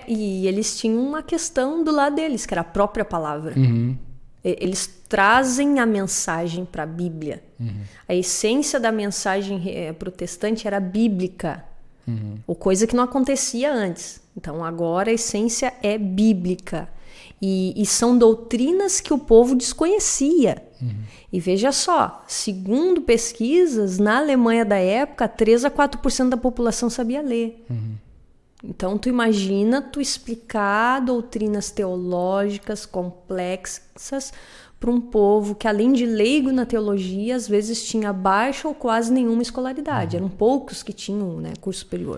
E eles tinham uma questão do lado deles, que era a própria palavra. Uhum. Eles trazem a mensagem para a Bíblia. Uhum. A essência da mensagem protestante era bíblica, ou coisa que não acontecia antes. Então, agora a essência é bíblica. E são doutrinas que o povo desconhecia. E veja só, segundo pesquisas, na Alemanha da época, 3 a 4% da população sabia ler. Então, tu imagina tu explicar doutrinas teológicas complexas para um povo que, além de leigo na teologia, às vezes tinha baixa ou quase nenhuma escolaridade. Eram poucos que tinham, né, curso superior.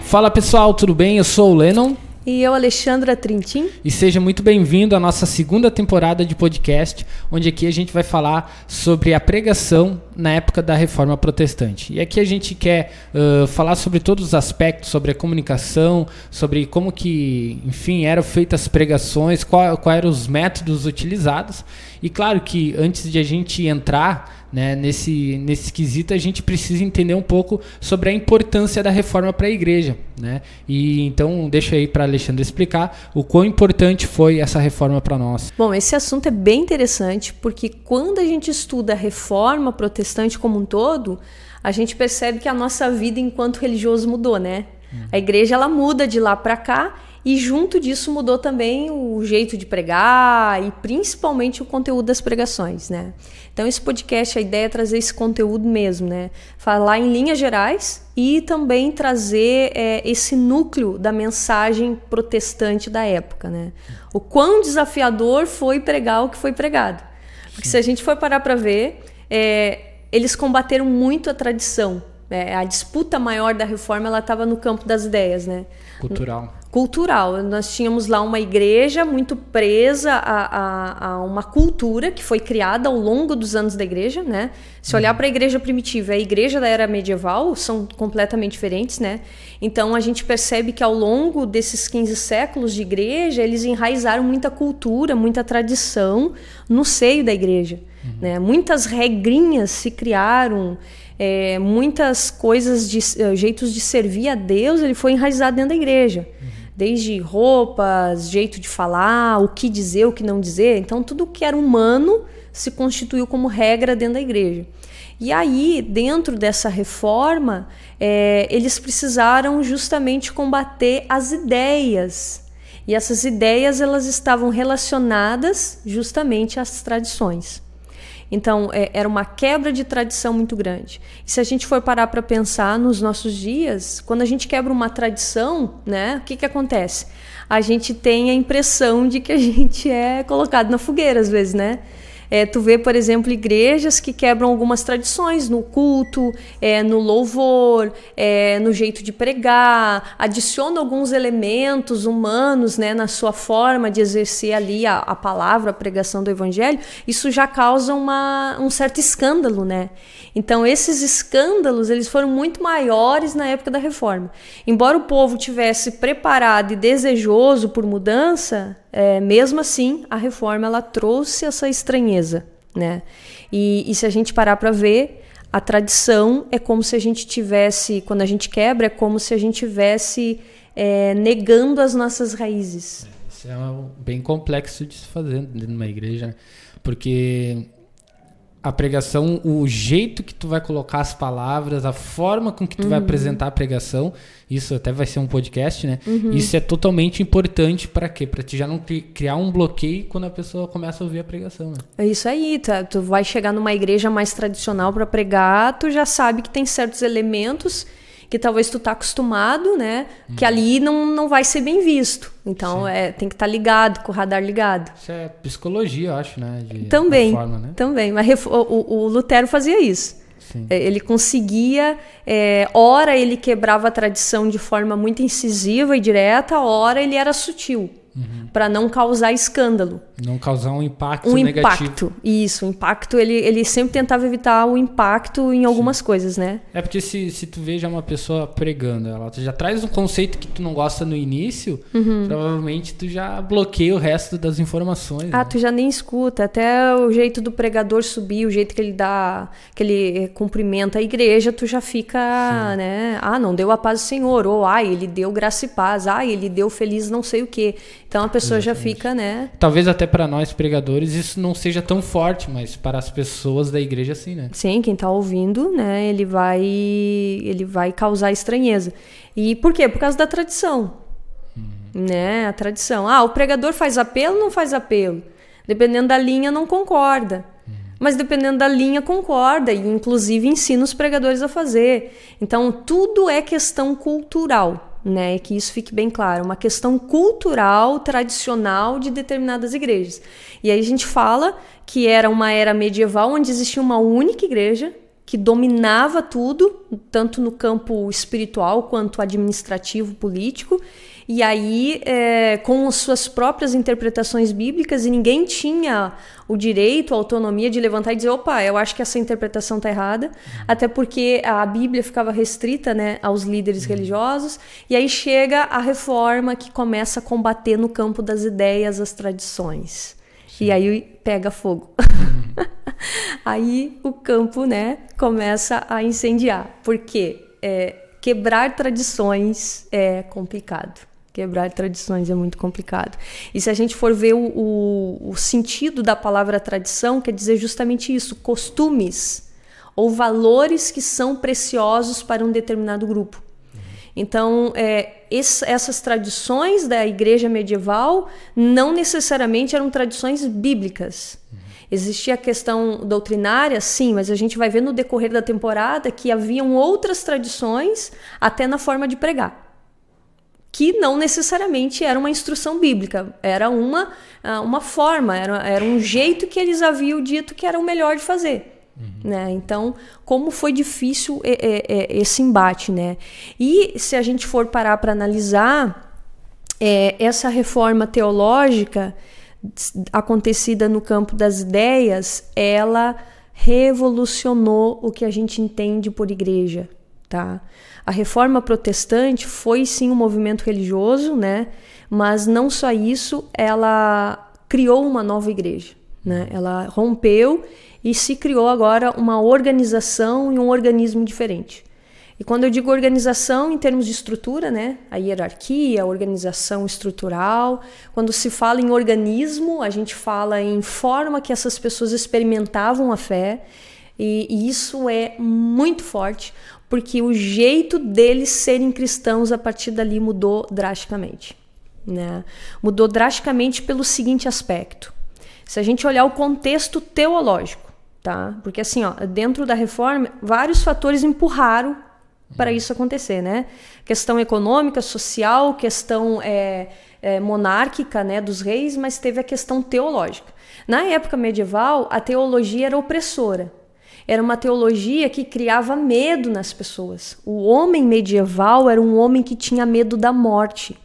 Fala pessoal, tudo bem? Eu sou o Lennon. E eu, Alexandra Trintin. E seja muito bem-vindo à nossa segunda temporada de podcast, onde aqui a gente vai falar sobre a pregação na época da Reforma Protestante. E aqui a gente quer falar sobre todos os aspectos, sobre a comunicação, sobre como que, enfim, eram feitas as pregações, quais eram os métodos utilizados. E claro que antes de a gente entrar, né, nesse quesito, a gente precisa entender um pouco sobre a importância da reforma para a igreja, né? E então deixa aí para Alexandre explicar o quão importante foi essa reforma para nós. Bom, esse assunto é bem interessante porque quando a gente estuda a reforma protestante como um todo, a gente percebe que a nossa vida enquanto religioso mudou, né? A igreja ela muda de lá para cá. E junto disso mudou também o jeito de pregar e principalmente o conteúdo das pregações, né? Então esse podcast, a ideia é trazer esse conteúdo mesmo, né? Falar em linhas gerais e também trazer esse núcleo da mensagem protestante da época, né? O quão desafiador foi pregar o que foi pregado. Porque se a gente for parar para ver, eles combateram muito a tradição. A disputa maior da reforma ela estava no campo das ideias, né? Cultural. Nós tínhamos lá uma igreja muito presa a uma cultura que foi criada ao longo dos anos da igreja, né? Se olhar para a igreja primitiva e a igreja da era medieval são completamente diferentes, né? Então a gente percebe que ao longo desses 15 séculos de igreja, eles enraizaram muita cultura, muita tradição no seio da igreja, né? Muitas regrinhas se criaram, muitas coisas, jeitos de servir a Deus, ele foi enraizado dentro da igreja. Desde roupas, jeito de falar, o que dizer, o que não dizer. Então, tudo que era humano se constituiu como regra dentro da igreja. E aí, dentro dessa reforma, eles precisaram justamente combater as ideias. E essas ideias elas estavam relacionadas justamente às tradições. Então, era uma quebra de tradição muito grande. E se a gente for parar para pensar nos nossos dias, quando a gente quebra uma tradição, né, o que acontece? A gente tem a impressão de que a gente é colocado na fogueira, às vezes, né? Tu vê, por exemplo, igrejas que quebram algumas tradições no culto, no louvor, no jeito de pregar, adicionam alguns elementos humanos, né, na sua forma de exercer ali a palavra, a pregação do evangelho. Isso já causa um certo escândalo, né? Então, esses escândalos eles foram muito maiores na época da reforma. Embora o povo tivesse preparado e desejoso por mudança, mesmo assim, a reforma ela trouxe essa estranheza, né? E se a gente parar para ver, a tradição é como se a gente tivesse, quando a gente quebra, é como se a gente tivesse negando as nossas raízes. Isso é bem complexo de se fazer dentro de uma igreja, porque a pregação, o jeito que tu vai colocar as palavras, a forma com que tu vai apresentar a pregação, isso até vai ser um podcast, né? Isso é totalmente importante para quê? Para te já não criar um bloqueio quando a pessoa começa a ouvir a pregação, né? É isso aí, tu vai chegar numa igreja mais tradicional para pregar, tu já sabe que tem certos elementos que talvez tu tá acostumado, né? Que ali não vai ser bem visto. Então, tem que estar ligado, com o radar ligado. Isso é psicologia, eu acho, né? Também, forma, né? Também. Mas o Lutero fazia isso. Sim. Ele conseguia, ora ele quebrava a tradição de forma muito incisiva e direta, ora ele era sutil. para não causar escândalo. Não causar um impacto negativo. Impacto, isso. O impacto, ele sempre tentava evitar o impacto em algumas coisas, né? É porque se tu vê já uma pessoa pregando, ela já traz um conceito que tu não gosta no início, provavelmente tu já bloqueia o resto das informações. Ah, né? Tu já nem escuta. Até o jeito do pregador subir, o jeito que ele dá, que ele cumprimenta a igreja, tu já fica, né? Ah, não deu a paz do Senhor. Ou, ele deu graça e paz. Ele deu feliz não sei o quê. Então a pessoa já fica, né? Talvez até para nós pregadores isso não seja tão forte, mas para as pessoas da igreja sim, né? Sim, quem tá ouvindo, né? Ele vai causar estranheza. E por quê? Por causa da tradição. Né? A tradição. O pregador faz apelo ou não faz apelo? Dependendo da linha, não concorda. Mas dependendo da linha, concorda. E inclusive ensina os pregadores a fazer. Então, tudo é questão cultural. Né, que isso fique bem claro, uma questão cultural, tradicional de determinadas igrejas. E aí a gente fala que era uma era medieval onde existia uma única igreja que dominava tudo, tanto no campo espiritual quanto administrativo, político, e aí com as suas próprias interpretações bíblicas, e ninguém tinha o direito, a autonomia de levantar e dizer, opa, eu acho que essa interpretação está errada, até porque a Bíblia ficava restrita, né, aos líderes religiosos, e aí chega a reforma que começa a combater no campo das ideias, as tradições. Sim. E aí pega fogo. Aí o campo, né, começa a incendiar, porque quebrar tradições é complicado. Quebrar tradições é muito complicado. E se a gente for ver o sentido da palavra tradição, quer dizer justamente isso, costumes ou valores que são preciosos para um determinado grupo. Então, essas tradições da igreja medieval não necessariamente eram tradições bíblicas. Existia a questão doutrinária, sim, mas a gente vai ver no decorrer da temporada que haviam outras tradições, até na forma de pregar, que não necessariamente era uma instrução bíblica, era uma forma, era um jeito que eles haviam dito que era o melhor de fazer. Né? Então, como foi difícil esse embate, né? E se a gente for parar para analisar essa reforma teológica acontecida no campo das ideias, ela revolucionou o que a gente entende por igreja, tá? A reforma protestante foi sim um movimento religioso, né? Mas não só isso, ela criou uma nova igreja, né? Ela rompeu e se criou agora uma organização e um organismo diferente. E quando eu digo organização em termos de estrutura, né, a hierarquia, a organização estrutural, quando se fala em organismo, a gente fala em forma que essas pessoas experimentavam a fé, e isso é muito forte, porque o jeito deles serem cristãos a partir dali mudou drasticamente, né? Mudou drasticamente pelo seguinte aspecto. Se a gente olhar o contexto teológico, tá? Porque assim, dentro da reforma, vários fatores empurraram para isso acontecer, né? Questão econômica, social, questão monárquica, né, dos reis, mas teve a questão teológica. Na época medieval, a teologia era opressora. Era uma teologia que criava medo nas pessoas. O homem medieval era um homem que tinha medo da morte.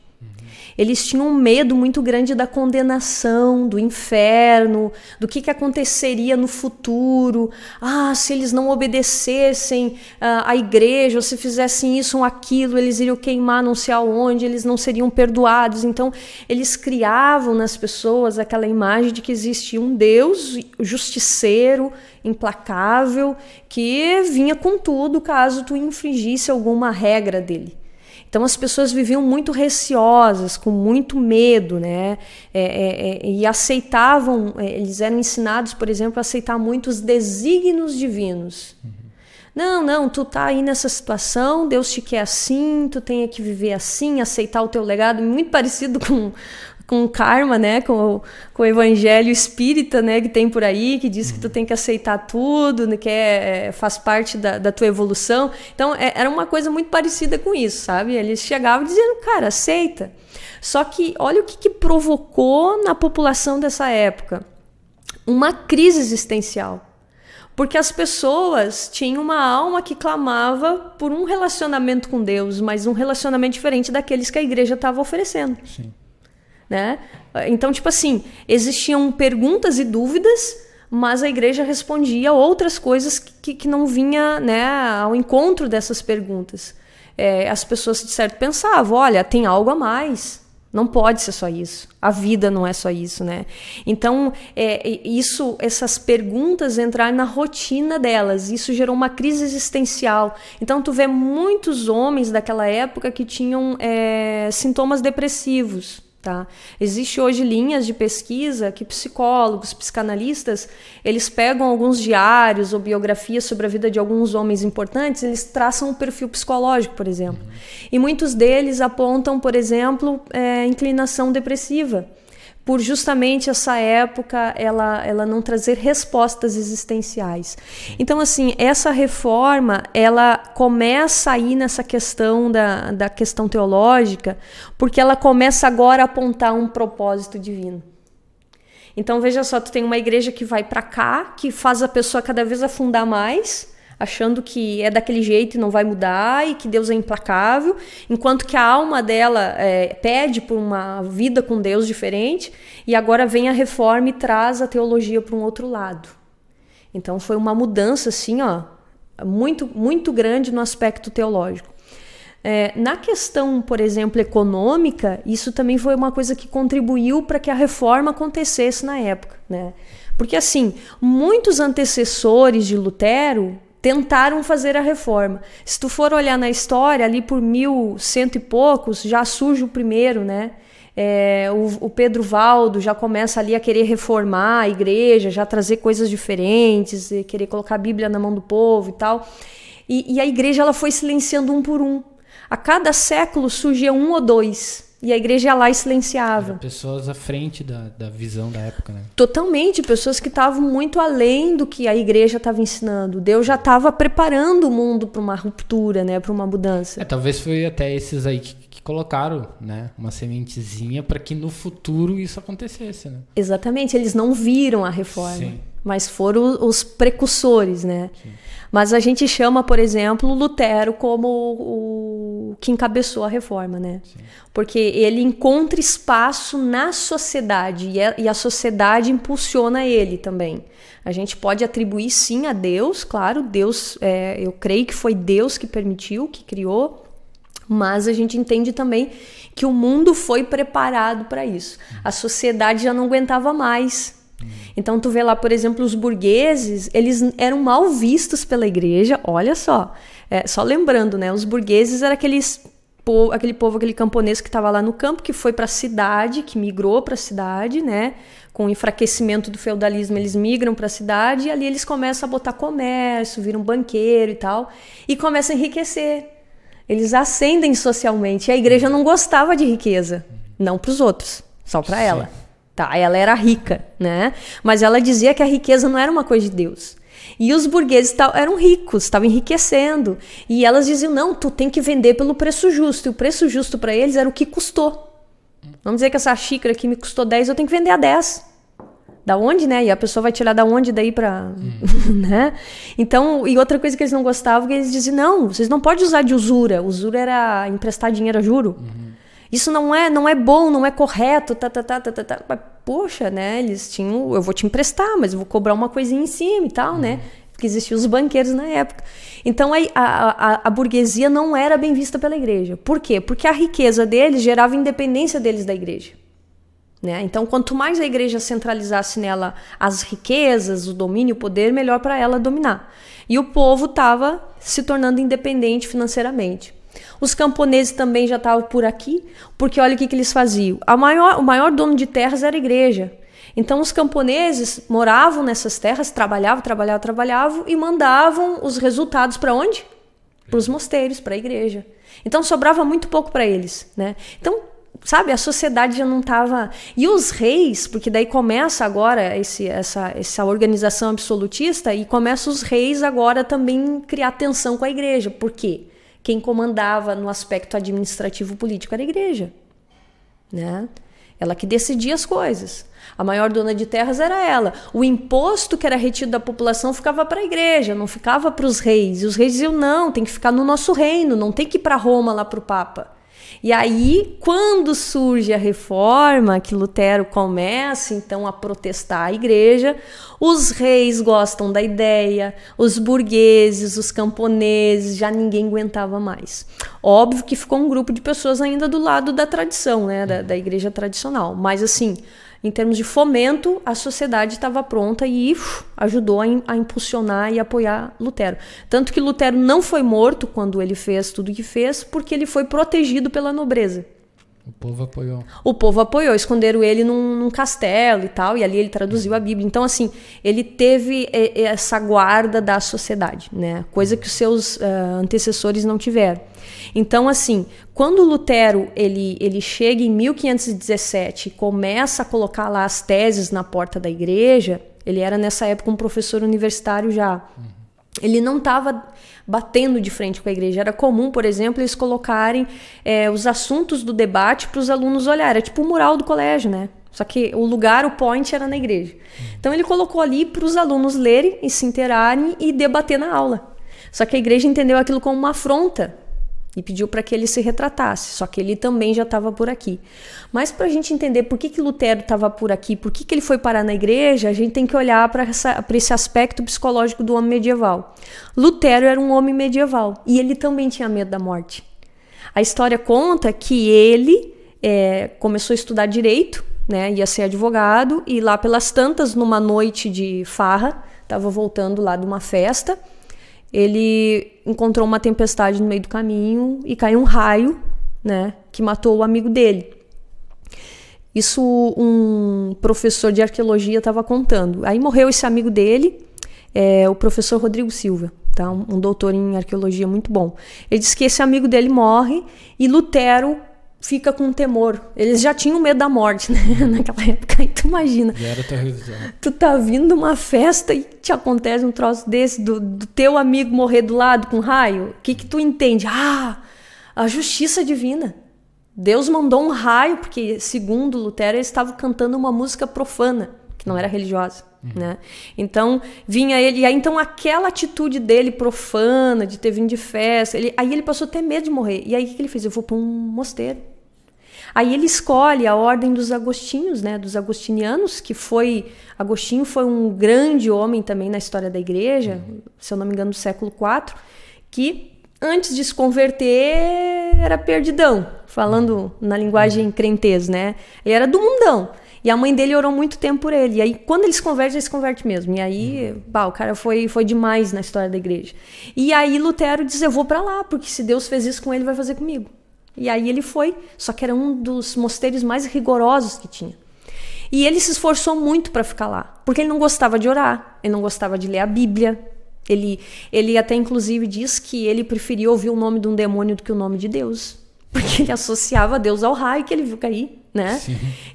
Eles tinham um medo muito grande da condenação, do inferno, do que aconteceria no futuro. Se eles não obedecessem à igreja, ou se fizessem isso ou aquilo, eles iriam queimar não sei aonde, eles não seriam perdoados. Então, eles criavam nas pessoas aquela imagem de que existia um Deus justiceiro, implacável, que vinha com tudo caso tu infringisse alguma regra dele. Então as pessoas viviam muito receosas, com muito medo, né? E aceitavam, eles eram ensinados, por exemplo, a aceitar muito os desígnios divinos. Não, tu tá aí nessa situação, Deus te quer assim, tu tem que viver assim, aceitar o teu legado, muito parecido com o karma, né? Com o evangelho espírita, né? Que tem por aí, que diz que tu tem que aceitar tudo, né? Que faz parte da tua evolução. Então, era uma coisa muito parecida com isso, sabe? Eles chegavam dizendo, cara, aceita. Só que olha o que provocou na população dessa época. Uma crise existencial. Porque as pessoas tinham uma alma que clamava por um relacionamento com Deus, mas um relacionamento diferente daqueles que a igreja estava oferecendo. Sim. né? Então, tipo assim, existiam perguntas e dúvidas, mas a igreja respondia outras coisas que não vinha, né, ao encontro dessas perguntas. As pessoas, de certo, pensavam, olha, tem algo a mais. Não pode ser só isso. A vida não é só isso, né? Então, essas perguntas entraram na rotina delas. Isso gerou uma crise existencial. Então, tu vê muitos homens daquela época que tinham sintomas depressivos. Tá? Existe hoje linhas de pesquisa que psicólogos, psicanalistas, eles pegam alguns diários ou biografias sobre a vida de alguns homens importantes, eles traçam um perfil psicológico, por exemplo. E muitos deles apontam, por exemplo, inclinação depressiva, por justamente essa época ela não trazer respostas existenciais. Então, assim, essa reforma, ela começa aí nessa questão da questão teológica, porque ela começa agora a apontar um propósito divino. Então, veja só, tu tem uma igreja que vai para cá, que faz a pessoa cada vez afundar mais, achando que é daquele jeito e não vai mudar e que Deus é implacável, enquanto que a alma dela pede por uma vida com Deus diferente, e agora vem a reforma e traz a teologia para um outro lado. Então foi uma mudança assim, muito, muito grande no aspecto teológico. Na questão, por exemplo, econômica, isso também foi uma coisa que contribuiu para que a reforma acontecesse na época, né? Porque assim, muitos antecessores de Lutero tentaram fazer a reforma. Se tu for olhar na história, ali por 1100 e poucos, já surge o primeiro, né? O Pedro Valdo já começa ali a querer reformar a igreja, já trazer coisas diferentes, querer colocar a Bíblia na mão do povo e tal. E a igreja ela foi silenciando um por um. A cada século surgia um ou dois. E a igreja ia lá e silenciava. Pessoas à frente da visão da época, né? Totalmente, pessoas que estavam muito além do que a igreja estava ensinando. Deus já estava preparando o mundo para uma ruptura, né? Para uma mudança. Talvez foi até esses aí que colocaram, né, uma sementezinha para que no futuro isso acontecesse, né? Exatamente, eles não viram a reforma. Sim. Mas foram os precursores, né? Sim. Mas a gente chama, por exemplo, Lutero como o que encabeçou a reforma, né? Sim. Porque ele encontra espaço na sociedade e a sociedade impulsiona ele também. A gente pode atribuir sim a Deus, claro, Deus, eu creio que foi Deus que permitiu, que criou, mas a gente entende também que o mundo foi preparado para isso. A sociedade já não aguentava mais. Então tu vê lá, por exemplo, os burgueses, eles eram mal vistos pela igreja, olha só, só lembrando, né, os burgueses eram aquele camponês que estava lá no campo, que foi para a cidade, que migrou para a cidade, né, com o enfraquecimento do feudalismo eles migram para a cidade e ali eles começam a botar comércio, viram banqueiro e tal, e começam a enriquecer, eles ascendem socialmente, e a igreja não gostava de riqueza, não para os outros, só para ela. Tá, ela era rica, né? Mas ela dizia que a riqueza não era uma coisa de Deus. E os burgueses eram ricos, estavam enriquecendo. E elas diziam, não, tu tem que vender pelo preço justo. E o preço justo para eles era o que custou. Vamos dizer que essa xícara aqui me custou 10, eu tenho que vender a 10. Da onde, né? E a pessoa vai tirar da onde daí para... né? Então, e outra coisa que eles não gostavam, que eles diziam, não, vocês não podem usar de usura. Usura era emprestar dinheiro a juro. Isso não é bom, não é correto, Mas, poxa, né, eles tinham, eu vou te emprestar, mas eu vou cobrar uma coisinha em cima e tal, né, porque existiam os banqueiros na época. Então a burguesia não era bem vista pela igreja. Por quê? Porque a riqueza deles gerava independência deles da igreja. Né? Então, quanto mais a igreja centralizasse nela as riquezas, o domínio, o poder, melhor para ela dominar. E o povo estava se tornando independente financeiramente. Os camponeses também já estavam por aqui, porque olha o que eles faziam. O maior dono de terras era a igreja. Então os camponeses moravam nessas terras, trabalhavam e mandavam os resultados para onde? Para os mosteiros, para a igreja. Então sobrava muito pouco para eles, né? Então, sabe, a sociedade já não estava... E os reis, porque daí começa agora essa organização absolutista e começa os reis agora também criar tensão com a igreja. Por quê? Quem comandava no aspecto administrativo político era a igreja, né? Ela que decidia as coisas. A maior dona de terras era ela. O imposto que era retido da população ficava para a igreja, não ficava para os reis. E os reis diziam, não, tem que ficar no nosso reino, não tem que ir para Roma lá para o Papa. E aí, quando surge a reforma, que Lutero começa então a protestar a igreja, os reis gostam da ideia, os burgueses, os camponeses, já ninguém aguentava mais. Óbvio que ficou um grupo de pessoas ainda do lado da tradição, né, da igreja tradicional, mas assim, em termos de fomento, a sociedade estava pronta e ajudou a impulsionar e apoiar Lutero. Tanto que Lutero não foi morto quando ele fez tudo o que fez, porque ele foi protegido pela nobreza. O povo apoiou. O povo apoiou, esconderam ele num castelo e tal, e ali ele traduziu a Bíblia. Então, assim, ele teve essa guarda da sociedade, né? Coisa que os seus antecessores não tiveram. Então, assim, quando Lutero ele chega em 1517 e começa a colocar lá as teses na porta da igreja, ele era nessa época um professor universitário já. Ele não estava batendo de frente com a igreja. Era comum, por exemplo, eles colocarem os assuntos do debate para os alunos olharem. Era tipo o mural do colégio, né? Só que o lugar, o point, era na igreja. Então ele colocou ali para os alunos lerem e se inteirarem e debater na aula. Só que a igreja entendeu aquilo como uma afronta e pediu para que ele se retratasse. Só que ele também já estava por aqui. Mas para a gente entender por que Lutero estava por aqui, por que ele foi parar na igreja, a gente tem que olhar para esse aspecto psicológico do homem medieval. Lutero era um homem medieval e ele também tinha medo da morte. A história conta que ele começou a estudar direito, né, ia ser advogado, e lá pelas tantas, numa noite de farra, estava voltando lá de uma festa, ele encontrou uma tempestade no meio do caminho e caiu um raio, né, que matou o amigo dele. Isso um professor de arqueologia estava contando. Aí morreu esse amigo dele, o professor Rodrigo Silva, tá? Um doutor em arqueologia muito bom. Ele disse que esse amigo dele morre e Lutero fica com temor. Eles já tinham medo da morte, né? Naquela época. Aí tu imagina. Já era terrorizado. Tu tá vindo de uma festa e te acontece um troço desse, do teu amigo morrer do lado com raio. O que tu entende? A justiça divina. Deus mandou um raio, porque segundo Lutero, eles estavam cantando uma música profana, que não era religiosa. Né? Então vinha ele, e aí então aquela atitude dele profana, de ter vindo de festa, aí ele passou a ter medo de morrer. E aí o que ele fez? Eu vou para um mosteiro. Aí ele escolhe a ordem dos agostinhos, né, dos agostinianos, que Agostinho foi um grande homem também na história da igreja, se eu não me engano do século IV, que antes de se converter era perdidão, falando na linguagem crentez, né? Ele era do mundão. E a mãe dele orou muito tempo por ele. E aí, quando ele se converte mesmo. E aí, o cara foi demais na história da igreja. E aí, Lutero diz, eu vou pra lá, porque se Deus fez isso com ele, vai fazer comigo. E aí ele foi, só que era um dos mosteiros mais rigorosos que tinha. E ele se esforçou muito para ficar lá, porque ele não gostava de orar, ele não gostava de ler a Bíblia. Ele até, inclusive, diz que ele preferia ouvir o nome de um demônio do que o nome de Deus. Porque ele associava Deus ao raio que ele viu cair, né?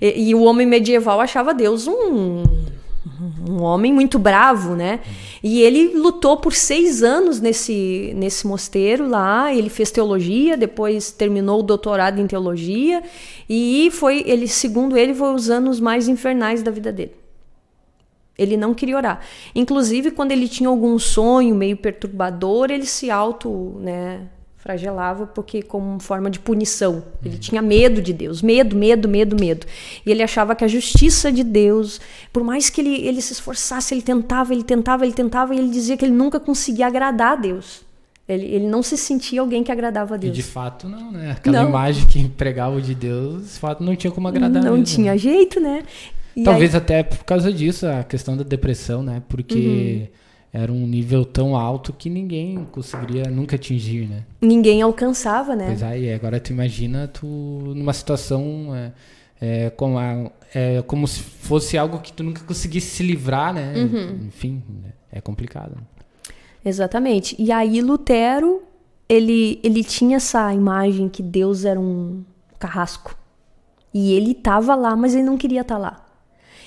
E o homem medieval achava Deus um homem muito bravo, né? E ele lutou por 6 anos nesse mosteiro lá. Ele fez teologia, depois terminou o doutorado em teologia. E segundo ele, foi os anos mais infernais da vida dele. Ele não queria orar. Inclusive, quando ele tinha algum sonho meio perturbador, ele se flagelava, porque como forma de punição. Ele tinha medo de Deus. Medo. E ele achava que a justiça de Deus, por mais que ele se esforçasse, ele tentava, e ele dizia que ele nunca conseguia agradar a Deus. Ele não se sentia alguém que agradava a Deus. E de fato não, né? Aquela imagem que pregava de Deus, de fato não tinha como agradar Não mesmo, tinha jeito, né? E talvez até por causa disso, a questão da depressão, né? Porque era um nível tão alto que ninguém conseguiria nunca atingir, né? Ninguém alcançava, né? Pois aí, agora tu imagina tu numa situação como se fosse algo que tu nunca conseguisse se livrar, né? Enfim, é complicado. Exatamente. E aí Lutero, ele tinha essa imagem que Deus era um carrasco. E ele estava lá, mas ele não queria estar lá.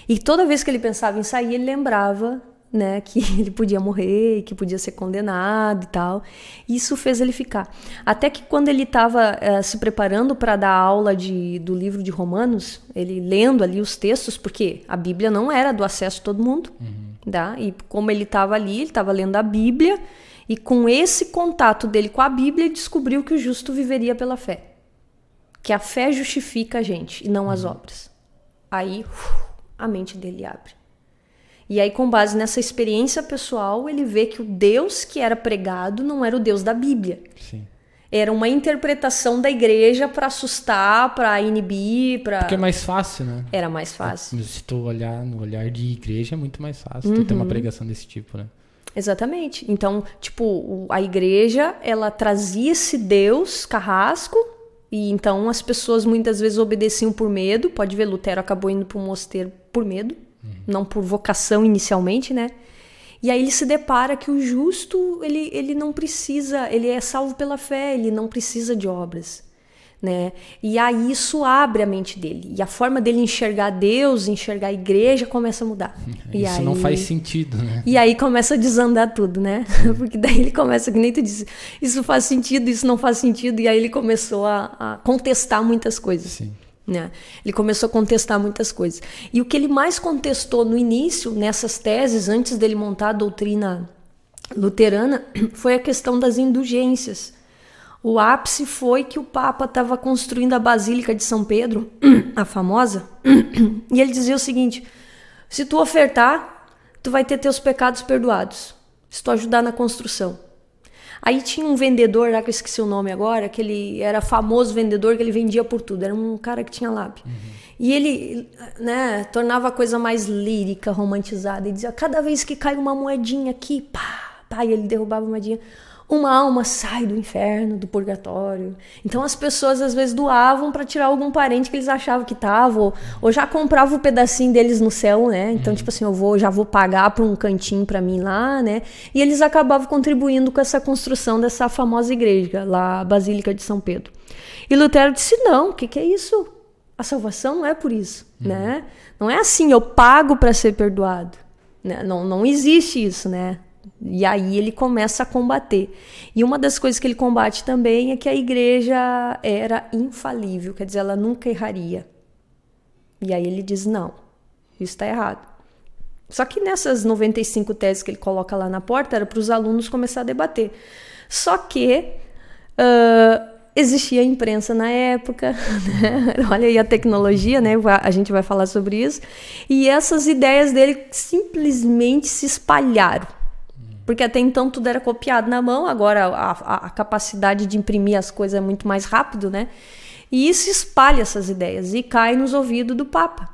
E toda vez que ele pensava em sair, ele lembrava, né, que ele podia morrer, que podia ser condenado e tal. Isso fez ele ficar. Até que quando ele estava se preparando para dar aula do livro de Romanos, ele lendo ali os textos, porque a Bíblia não era do acesso a todo mundo, tá? E como ele estava ali, ele estava lendo a Bíblia, e com esse contato dele com a Bíblia, ele descobriu que o justo viveria pela fé. que a fé justifica a gente e não as obras. Aí a mente dele abre. E aí, com base nessa experiência pessoal, ele vê que o Deus que era pregado não era o Deus da Bíblia. Sim. Era uma interpretação da igreja para assustar, para inibir, para... Porque é mais fácil, né? Era mais fácil. Se tu olhar no olhar de igreja, é muito mais fácil tu ter uma pregação desse tipo, né? Exatamente. Então, tipo, a igreja, ela trazia esse Deus carrasco, e então as pessoas muitas vezes obedeciam por medo. Pode ver, Lutero acabou indo para um mosteiro por medo, não por vocação inicialmente, né? E aí ele se depara que o justo, ele não precisa, ele é salvo pela fé, ele não precisa de obras, né? E aí isso abre a mente dele. E a forma dele enxergar Deus, enxergar a igreja começa a mudar. Isso aí não faz sentido, né? E aí começa a desandar tudo, né? Porque daí ele começa, que nem tu disse, isso faz sentido, isso não faz sentido. E aí ele começou a contestar muitas coisas. Sim. Né? Ele começou a contestar muitas coisas. E o que ele mais contestou no início, nessas teses, antes dele montar a doutrina luterana, foi a questão das indulgências. O ápice foi que o Papa estava construindo a Basílica de São Pedro, a famosa, e ele dizia o seguinte: se tu ofertar, tu vai ter teus pecados perdoados, se tu ajudar na construção. Aí tinha um vendedor lá, que eu esqueci o nome agora, que ele era famoso vendedor, que ele vendia por tudo. Era um cara que tinha lábio. E ele, né, tornava a coisa mais lírica, romantizada. E dizia, cada vez que cai uma moedinha aqui, pá, e ele derrubava a moedinha, uma alma sai do inferno, do purgatório. Então as pessoas às vezes doavam para tirar algum parente que eles achavam que estava, ou já compravam um pedacinho deles no céu, né? Então, tipo assim, já vou pagar para um cantinho para mim lá, né? E eles acabavam contribuindo com essa construção dessa famosa igreja, lá, a Basílica de São Pedro. E Lutero disse, não, o que é isso? A salvação não é por isso, né? Não é assim, eu pago para ser perdoado. Né? Não existe isso, né? E aí ele começa a combater. E uma das coisas que ele combate também é que a igreja era infalível, quer dizer, ela nunca erraria. E aí ele diz, não, isso está errado. Só que nessas 95 teses que ele coloca lá na porta, era para os alunos começar a debater. Só que existia a imprensa na época, né? Olha aí a tecnologia, né? A gente vai falar sobre isso. E essas ideias dele simplesmente se espalharam. Porque até então tudo era copiado na mão, agora a capacidade de imprimir as coisas é muito mais rápido, né? E isso espalha essas ideias e cai nos ouvidos do Papa.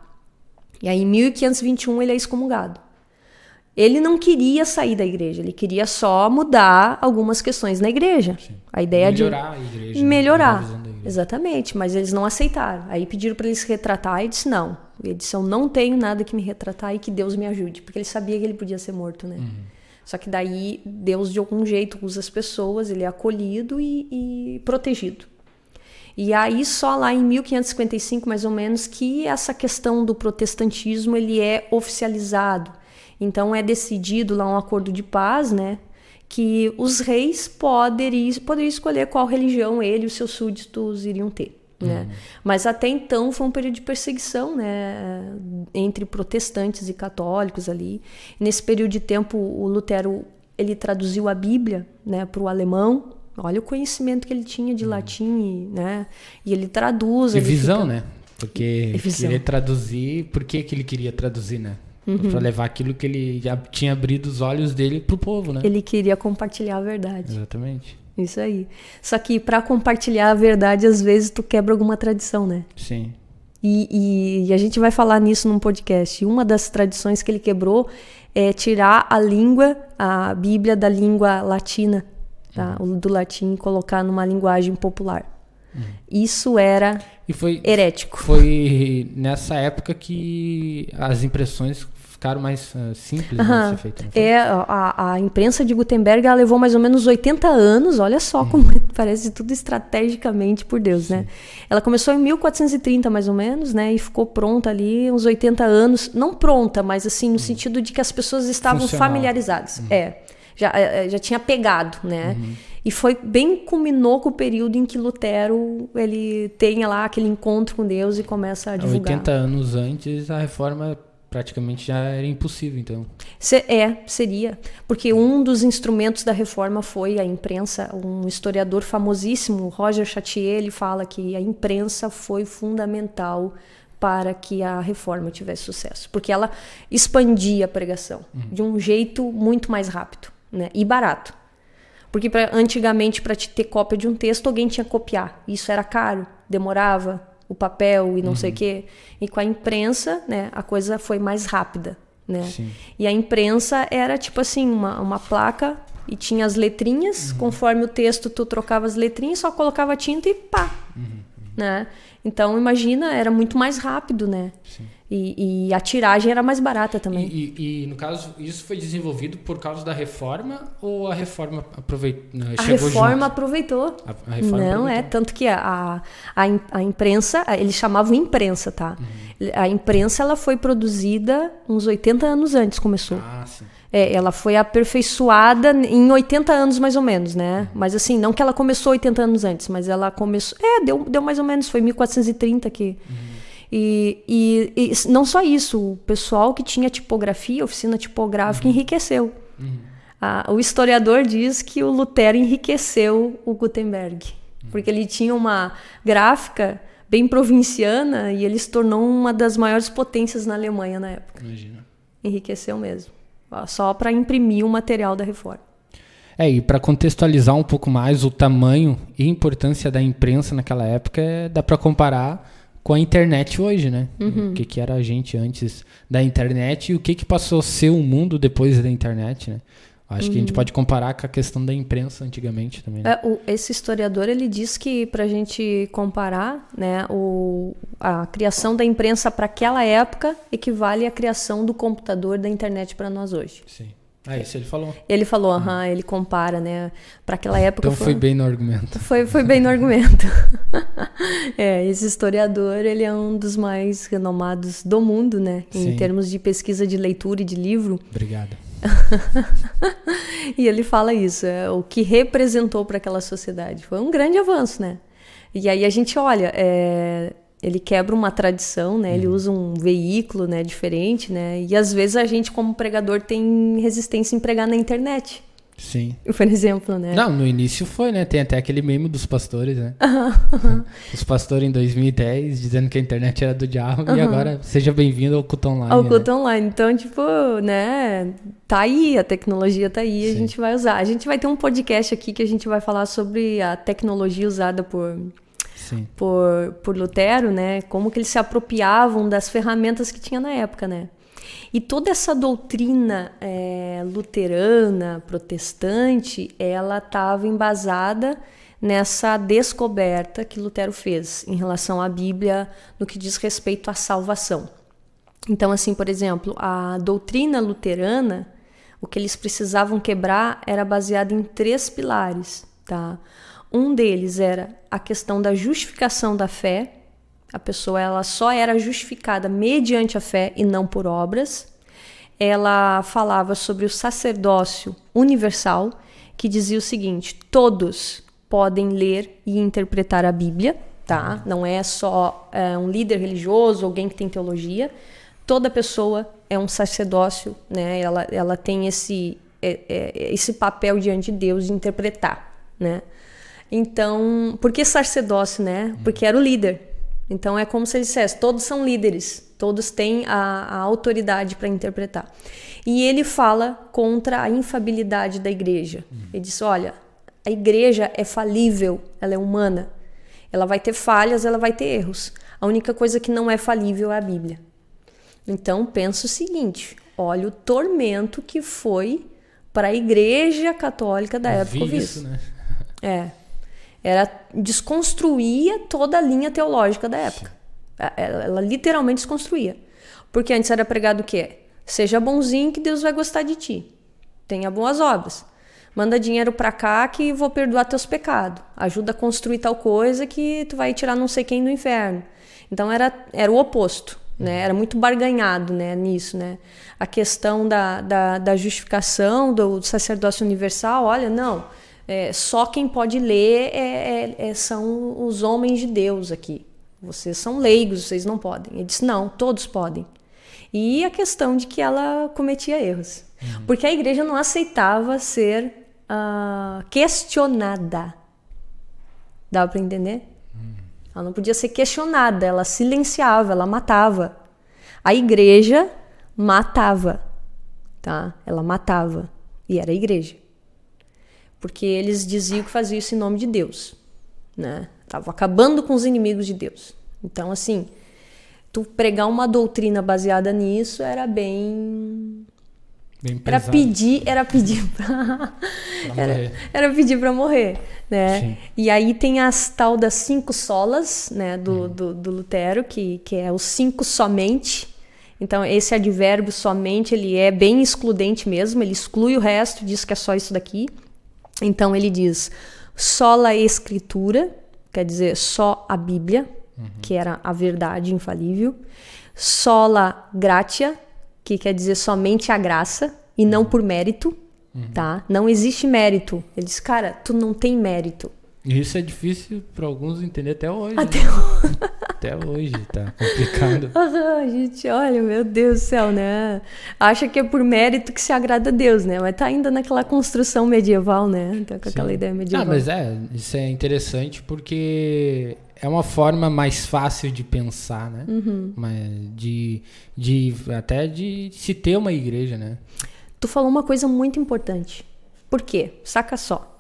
E aí em 1521 ele é excomungado. Ele não queria sair da igreja, ele queria só mudar algumas questões na igreja. Sim. A ideia melhorar a igreja. Melhorar, exatamente, mas eles não aceitaram. Aí pediram para ele se retratar e disse não. Ele disse, eu não tenho nada que me retratar e que Deus me ajude. Porque ele sabia que ele podia ser morto, né? Só que daí Deus de algum jeito usa as pessoas, ele é acolhido e protegido. E aí só lá em 1555, mais ou menos, que essa questão do protestantismo ele é oficializado. Então é decidido lá um acordo de paz, né? Que os reis poderiam escolher qual religião ele e os seus súditos iriam ter. Né? Mas até então foi um período de perseguição, né, entre protestantes e católicos ali. Nesse período de tempo o Lutero ele traduziu a Bíblia, né, para o alemão. Olha o conhecimento que ele tinha de latim, né? E ele traduz. E visão, né? Porque querer traduzir, por que ele queria traduzir, né? Para levar aquilo que ele já tinha abrido os olhos dele pro povo, né? Ele queria compartilhar a verdade. Exatamente. Isso aí. Só que para compartilhar a verdade, às vezes tu quebra alguma tradição, né? Sim. E a gente vai falar nisso num podcast. Uma das tradições que ele quebrou é tirar a Bíblia da língua latina, tá? Do latim, e colocar numa linguagem popular. Isso era herético. Foi nessa época que as impressões ficaram mais simples de ser feitas. A imprensa de Gutenberg ela levou mais ou menos 80 anos, olha só como parece tudo estrategicamente por Deus, né? Ela começou em 1430 mais ou menos, né? E ficou pronta ali uns 80 anos, não pronta, mas assim, no sentido de que as pessoas estavam familiarizadas. Já tinha pegado, né? E foi bem, culminou com o período em que Lutero, ele tem lá aquele encontro com Deus e começa a divulgar. 80 anos antes, a reforma praticamente já era impossível, então. Seria. Porque um dos instrumentos da reforma foi a imprensa. Um historiador famosíssimo, Roger Chartier, ele fala que a imprensa foi fundamental para que a reforma tivesse sucesso. Porque ela expandia a pregação de um jeito muito mais rápido, né? E barato. Porque antigamente, para te ter cópia de um texto, alguém tinha que copiar. Isso era caro, demorava o papel e não sei o quê. E com a imprensa, né, a coisa foi mais rápida, né? Sim. E a imprensa era tipo assim, uma placa e tinha as letrinhas. Conforme o texto, tu trocava as letrinhas, só colocava tinta e pá. Né? Então, imagina, era muito mais rápido, né? Sim. E a tiragem era mais barata também. E, no caso, isso foi desenvolvido por causa da reforma ou a reforma A reforma aproveitou. A reforma não, aproveitou. Tanto que a imprensa, eles chamavam imprensa, tá? A imprensa, ela foi produzida uns 80 anos antes, começou. Ah, sim. Ela foi aperfeiçoada em 80 anos, mais ou menos, né? Mas assim, não que ela começou 80 anos antes, mas ela começou... deu mais ou menos, foi 1430 que... E não só isso, o pessoal que tinha tipografia, oficina tipográfica, enriqueceu. O historiador diz que o Lutero enriqueceu o Gutenberg, porque ele tinha uma gráfica bem provinciana e ele se tornou uma das maiores potências na Alemanha na época. Imagina. Enriqueceu mesmo, só para imprimir o material da reforma. E para contextualizar um pouco mais o tamanho e importância da imprensa naquela época, dá para comparar com a internet hoje, né? O que era a gente antes da internet e o que passou a ser o mundo depois da internet, né? Acho que a gente pode comparar com a questão da imprensa antigamente também. Né? Esse historiador, ele diz que para a gente comparar, né, a criação da imprensa para aquela época equivale à criação do computador, da internet para nós hoje. Sim. Isso ele falou. Ele falou, ele compara, né? Para aquela época. Então foi bem no argumento. Foi bem no argumento. Esse historiador, ele é um dos mais renomados do mundo, né? Sim. Em termos de pesquisa de leitura e de livro. Obrigado. E ele fala isso, o que representou para aquela sociedade. Foi um grande avanço, né? E aí a gente olha, ele quebra uma tradição, né? Ele usa um veículo, né, diferente, né? E às vezes a gente, como pregador, tem resistência em pregar na internet. Sim. Por exemplo, né? Não, no início foi, né? Tem até aquele meme dos pastores, né? Os pastores em 2010 dizendo que a internet era do diabo e agora seja bem-vindo ao Culto Online. Ao Culto Online. Então, tipo, né? Tá aí, a tecnologia tá aí, Sim. A gente vai usar. A gente vai ter um podcast aqui que a gente vai falar sobre a tecnologia usada por Lutero, né? Como que eles se apropriavam das ferramentas que tinha na época, né? E toda essa doutrina luterana, protestante, ela estava embasada nessa descoberta que Lutero fez em relação à Bíblia no que diz respeito à salvação. Então, assim, por exemplo, a doutrina luterana, o que eles precisavam quebrar era baseado em 3 pilares, tá? Um deles era a questão da justificação da fé. A pessoa, ela só era justificada mediante a fé e não por obras. Ela falava sobre o sacerdócio universal, que dizia o seguinte: todos podem ler e interpretar a Bíblia, tá? Não é só um líder religioso, alguém que tem teologia. Toda pessoa é um sacerdócio, né? Ela tem esse papel diante de Deus de interpretar, né? Então, por que sacerdócio, né? Porque era o líder. Então, é como se ele dissesse, todos são líderes, todos têm a autoridade para interpretar. E ele fala contra a infabilidade da igreja. Ele diz, olha, a igreja é falível, ela é humana. Ela vai ter falhas, ela vai ter erros. A única coisa que não é falível é a Bíblia. Então, pensa o seguinte, olha o tormento que foi para a igreja católica da época. Isso, né? Desconstruía toda a linha teológica da época. Ela literalmente desconstruía. Porque antes era pregado o quê? Seja bonzinho que Deus vai gostar de ti. Tenha boas obras. Manda dinheiro pra cá que vou perdoar teus pecados. Ajuda a construir tal coisa que tu vai tirar não sei quem do inferno. Então era o oposto, né? Era muito barganhado, né, nisso, né? A questão da justificação, do sacerdócio universal, olha, não... só quem pode ler são os homens de Deus aqui. Vocês são leigos, vocês não podem. Ele disse, não, todos podem. E a questão de que ela cometia erros. Porque a igreja não aceitava ser questionada. Dá para entender? Ela não podia ser questionada, ela silenciava, ela matava. A igreja matava, tá? Ela matava. E era a igreja. Porque eles diziam que faziam isso em nome de Deus, né? Estavam acabando com os inimigos de Deus. Então, assim, tu pregar uma doutrina baseada nisso era bem pesado. Era pedir para morrer, né? Sim. E aí tem as tal das 5 solas, né, do Lutero, que é os 5 somente. Então, esse advérbio somente, ele é bem excludente mesmo, ele exclui o resto, diz que é só isso daqui. Então, ele diz sola escritura, quer dizer, só a Bíblia, que era a verdade infalível. Sola gratia, que quer dizer somente a graça e não por mérito, tá? Não existe mérito. Ele diz, cara, tu não tem mérito. Isso é difícil para alguns entender até hoje. Até hoje, tá complicado. Gente, olha, meu Deus do céu, né? Acha que é por mérito que se agrada a Deus, né? Mas tá ainda naquela construção medieval, né? Tá com aquela ideia medieval. Mas isso é interessante porque é uma forma mais fácil de pensar, né? Mas até de se ter uma igreja, né? Tu falou uma coisa muito importante. Por quê? Saca só.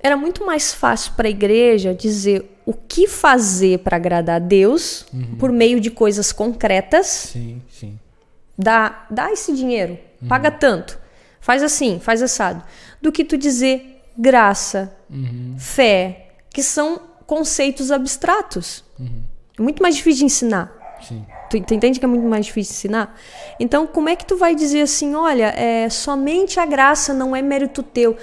Era muito mais fácil para a igreja dizer o que fazer para agradar a Deus por meio de coisas concretas. Sim, sim. Dá esse dinheiro, paga tanto, faz assim, faz assado. Do que tu dizer graça, fé, que são conceitos abstratos. É muito mais difícil de ensinar. Sim. Tu entende que é muito mais difícil de ensinar? Então, como é que tu vai dizer assim, olha, somente a graça não é mérito teu?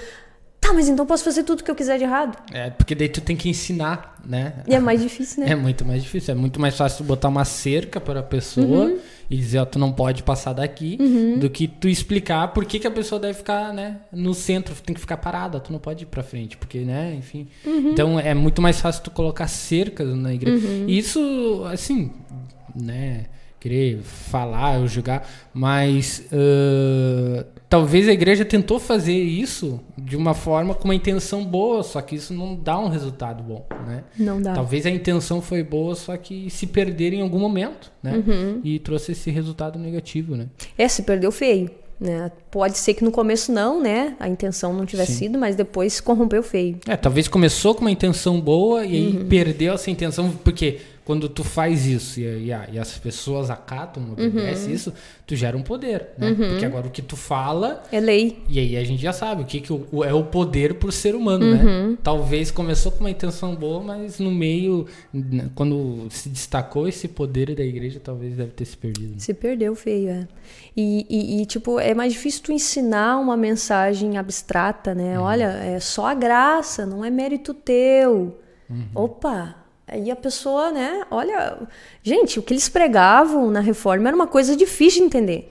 Tá, mas então posso fazer tudo que eu quiser de errado? Porque daí tu tem que ensinar, né? E é mais difícil, né? É muito mais difícil. É muito mais fácil botar uma cerca para a pessoa e dizer, tu não pode passar daqui, do que tu explicar por que a pessoa deve ficar, né, no centro, tem que ficar parada, tu não pode ir pra frente, porque, né, enfim. Então, é muito mais fácil tu colocar cercas na igreja. E isso, assim, né, querer falar ou julgar, mas talvez a igreja tentou fazer isso de uma forma com uma intenção boa, só que isso não dá um resultado bom, né? Não dá. Talvez a intenção foi boa, só que se perder em algum momento, né? E trouxe esse resultado negativo, né? Se perdeu feio, né? Pode ser que no começo não, né? A intenção não tivesse sido, mas depois se corrompeu feio. Talvez começou com uma intenção boa e aí perdeu essa intenção, porque quando tu faz isso e as pessoas acatam, obedecem isso, tu gera um poder, né? Porque agora o que tu fala... é lei. E aí a gente já sabe o que é o poder por ser humano, né? Talvez começou com uma intenção boa, mas no meio, quando se destacou esse poder da igreja, talvez deve ter se perdido. Né? Se perdeu feio, E, tipo, é mais difícil tu ensinar uma mensagem abstrata, né? Olha, é só a graça, não é mérito teu. Opa! Aí a pessoa, né, olha... Gente, o que eles pregavam na reforma era uma coisa difícil de entender,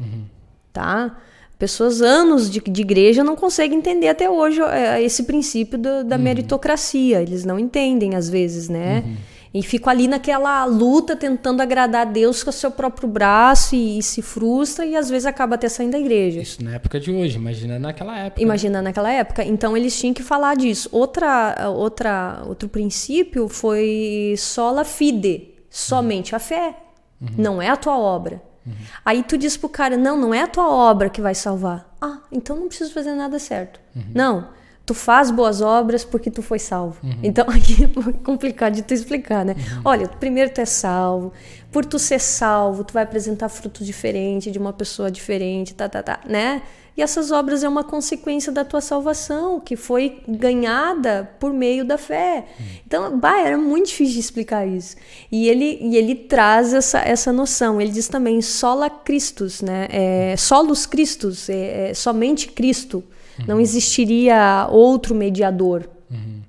tá? Pessoas, anos de igreja, não conseguem entender até hoje esse princípio da meritocracia. Eles não entendem, às vezes, né? E ficam ali naquela luta, tentando agradar a Deus com o seu próprio braço e se frustra e às vezes acaba até saindo da igreja. Isso na época de hoje, imagina naquela época. Imagina naquela época. Então eles tinham que falar disso. Outro princípio foi sola fide, somente a fé. Não é a tua obra. Aí tu diz pro cara, não é a tua obra que vai salvar. Então não preciso fazer nada certo. Não. Tu faz boas obras porque tu foi salvo. Então, aqui é complicado de tu explicar, né? Olha, primeiro tu é salvo. Por tu ser salvo, tu vai apresentar frutos diferentes de uma pessoa diferente, né? E essas obras é uma consequência da tua salvação, que foi ganhada por meio da fé. Então, era muito difícil de explicar isso. E ele traz essa noção. Ele diz também, sola Christus, né? Solus Christus, somente Cristo. Não existiria outro mediador.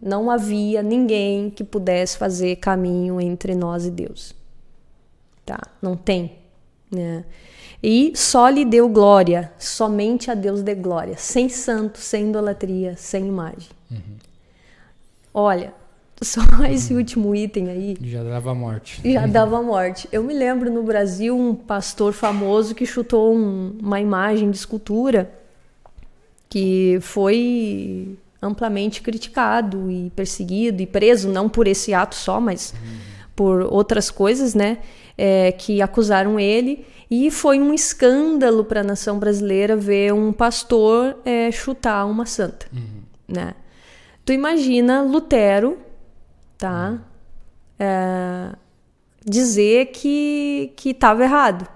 Não havia ninguém que pudesse fazer caminho entre nós e Deus. Tá? Não tem. Né? E só lhe deu glória, somente a Deus dê glória, sem santo, sem idolatria, sem imagem. Olha, Só esse último item aí. Já dava morte. Já dava morte. Eu me lembro no Brasil um pastor famoso que chutou uma imagem de escultura que foi amplamente criticado e perseguido e preso, não por esse ato só, mas por outras coisas, né? Que acusaram ele. E foi um escândalo para a nação brasileira ver um pastor chutar uma santa, né? Tu imagina Lutero, tá? Dizer que estava errado.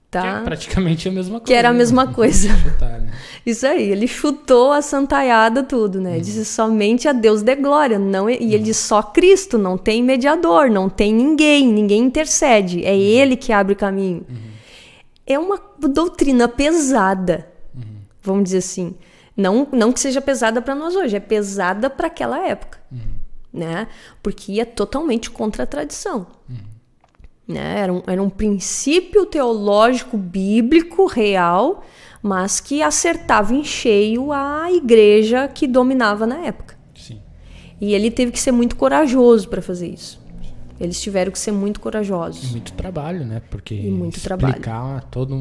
Tá? Que é praticamente a mesma coisa. Que era a mesma coisa. Chutar, né? Isso aí, ele chutou a santaiada tudo, né? Disse somente a Deus dê glória. Não, e ele disse só Cristo, não tem mediador, não tem ninguém intercede. É ele que abre o caminho. É uma doutrina pesada, vamos dizer assim. Não que seja pesada para nós hoje, é pesada para aquela época, né? Porque ia totalmente contra a tradição. Né? Era um princípio teológico bíblico real, mas que acertava em cheio a igreja que dominava na época. Sim. E ele teve que ser muito corajoso para fazer isso. Eles tiveram que ser muito corajosos. E muito trabalho, né? Porque muito explicar toda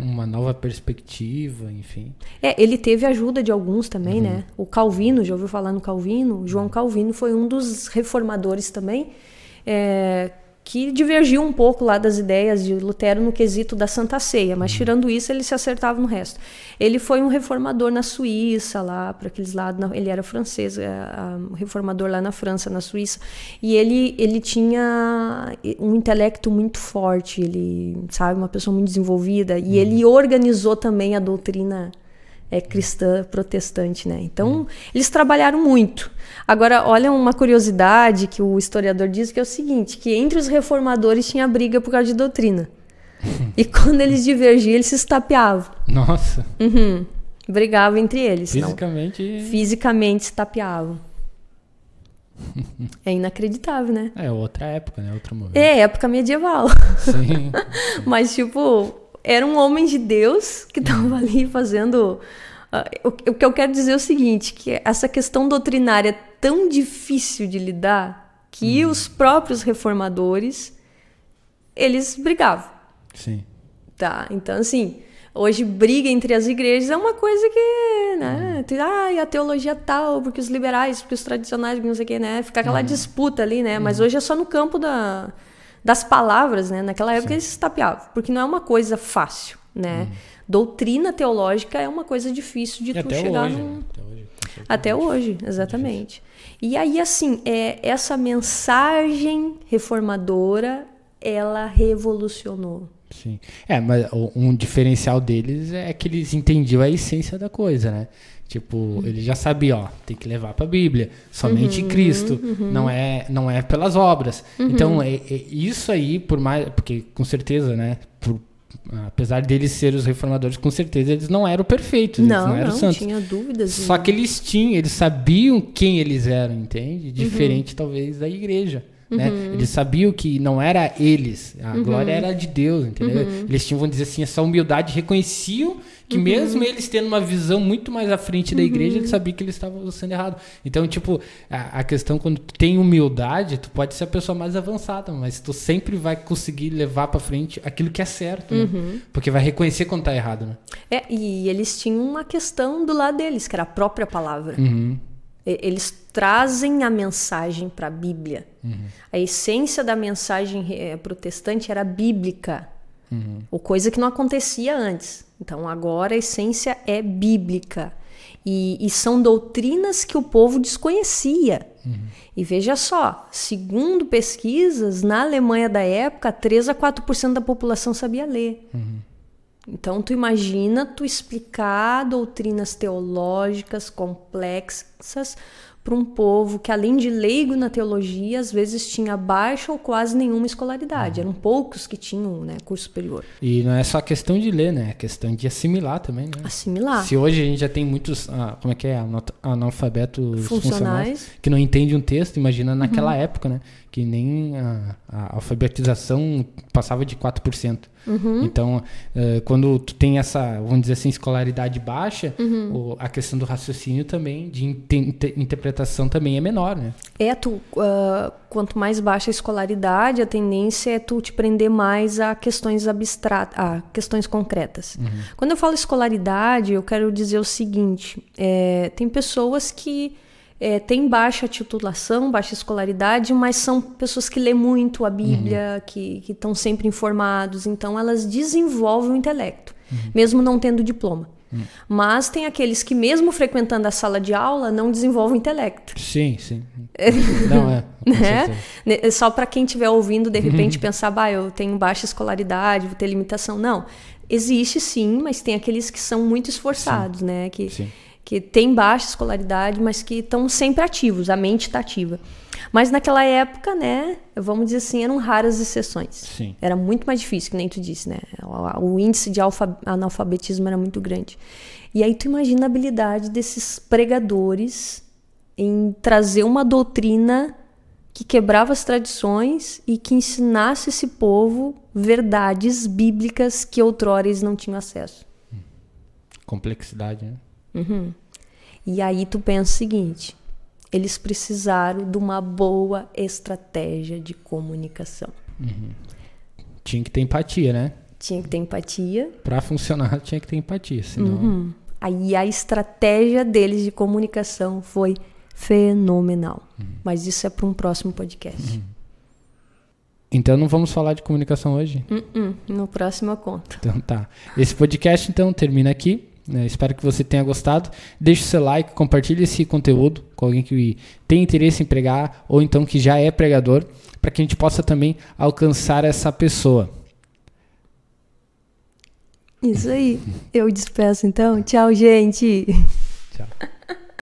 uma nova perspectiva, enfim. Ele teve ajuda de alguns também, né? O Calvino, já ouviu falar no Calvino? O João Calvino foi um dos reformadores também, que divergiu um pouco lá das ideias de Lutero no quesito da Santa Ceia, mas tirando isso, ele se acertava no resto. Ele foi um reformador na Suíça, lá para aqueles lados, ele era francês, um reformador lá na França, na Suíça, e ele tinha um intelecto muito forte, ele, sabe, uma pessoa muito desenvolvida, e ele organizou também a doutrina cristã protestante, né? Então, eles trabalharam muito. Agora, olha uma curiosidade que o historiador diz, que é o seguinte, que entre os reformadores tinha briga por causa de doutrina. E quando eles divergiam, eles se estapeavam. Nossa! Brigavam entre eles. Fisicamente se estapeavam. É inacreditável, né? É outra época, né? Outro momento. É, época medieval. Sim. Mas, tipo, era um homem de Deus que estava ali fazendo... O que eu quero dizer é o seguinte, que essa questão doutrinária é tão difícil de lidar que os próprios reformadores, eles brigavam. Sim. Tá? Então, assim, hoje briga entre as igrejas é uma coisa que, né? A teologia tal, porque os liberais, porque os tradicionais, não sei o que, né? Fica aquela disputa ali, né? Mas hoje é só no campo das palavras, né? Naquela época eles se estapeavam, porque não é uma coisa fácil, né? Doutrina teológica é uma coisa difícil de tu chegar no... Até hoje, exatamente. E aí, assim, essa mensagem reformadora, ela revolucionou. Sim. Mas um diferencial deles é que eles entendiam a essência da coisa, né? Tipo, eles já sabiam, tem que levar para a Bíblia, somente Cristo, não é pelas obras. Então, isso aí, porque com certeza, né, apesar deles serem os reformadores, com certeza eles não eram perfeitos, eles não eram santos. Tinha dúvidas. Só que eles sabiam quem eles eram, entende? Diferente, talvez, da igreja. Né? Eles sabiam que não era eles, a glória era de Deus, entendeu? Eles tinham, vamos dizer assim, essa humildade, reconheciam que mesmo eles tendo uma visão muito mais à frente da igreja, eles sabiam que eles estavam sendo errados. Então, tipo, a questão, quando tu tem humildade, tu pode ser a pessoa mais avançada, mas tu sempre vai conseguir levar pra frente aquilo que é certo, né? Porque vai reconhecer quando tá errado, né? E eles tinham uma questão do lado deles, que era a própria palavra. Eles trazem a mensagem para a Bíblia. A essência da mensagem protestante era bíblica, ou coisa que não acontecia antes. Então, agora a essência é bíblica. E são doutrinas que o povo desconhecia. E veja só, segundo pesquisas, na Alemanha da época, 3 a 4% da população sabia ler. Então, tu imagina tu explicar doutrinas teológicas complexas para um povo que, além de leigo na teologia, às vezes tinha baixa ou quase nenhuma escolaridade. Eram poucos que tinham, né, curso superior. E não é só questão de ler, né? É questão de assimilar também, né? Assimilar. Se hoje a gente já tem muitos, analfabetos funcionais que não entendem um texto, imagina naquela época, né? Que nem a alfabetização passava de 4%. Então, quando tu tem essa, vamos dizer assim, escolaridade baixa, a questão do raciocínio também, de interpretação também é menor, né? Quanto mais baixa a escolaridade, a tendência é tu te prender mais a questões abstratas, a questões concretas. Quando eu falo escolaridade, eu quero dizer o seguinte, tem pessoas que têm baixa titulação, baixa escolaridade, mas são pessoas que lêem muito a Bíblia, que estão sempre informados, então elas desenvolvem o intelecto, mesmo não tendo diploma. Mas tem aqueles que, mesmo frequentando a sala de aula, não desenvolvem intelecto. Sim. Não, com certeza. Só para quem estiver ouvindo, de repente, pensar, eu tenho baixa escolaridade, vou ter limitação. Não, existe sim, mas tem aqueles que são muito esforçados, né? Que têm baixa escolaridade, mas que estão sempre ativos, a mente está ativa. Mas naquela época, né, vamos dizer assim, eram raras exceções. Sim. Era muito mais difícil, que nem tu disse, né? O índice de analfabetismo era muito grande. E aí tu imagina a habilidade desses pregadores em trazer uma doutrina que quebrava as tradições e que ensinasse esse povo verdades bíblicas que outrora eles não tinham acesso. Complexidade, né? E aí tu pensa o seguinte, eles precisaram de uma boa estratégia de comunicação. Tinha que ter empatia, né? Tinha que ter empatia. Para funcionar, tinha que ter empatia, senão... Aí a estratégia deles de comunicação foi fenomenal. Mas isso é para um próximo podcast. Então não vamos falar de comunicação hoje? No próximo eu conto. Então tá. Esse podcast então termina aqui. Espero que você tenha gostado. Deixe o seu like, compartilhe esse conteúdo com alguém que tem interesse em pregar ou então que já é pregador, para que a gente possa também alcançar essa pessoa. Isso aí. Eu despeço então. Tchau, gente. Tchau.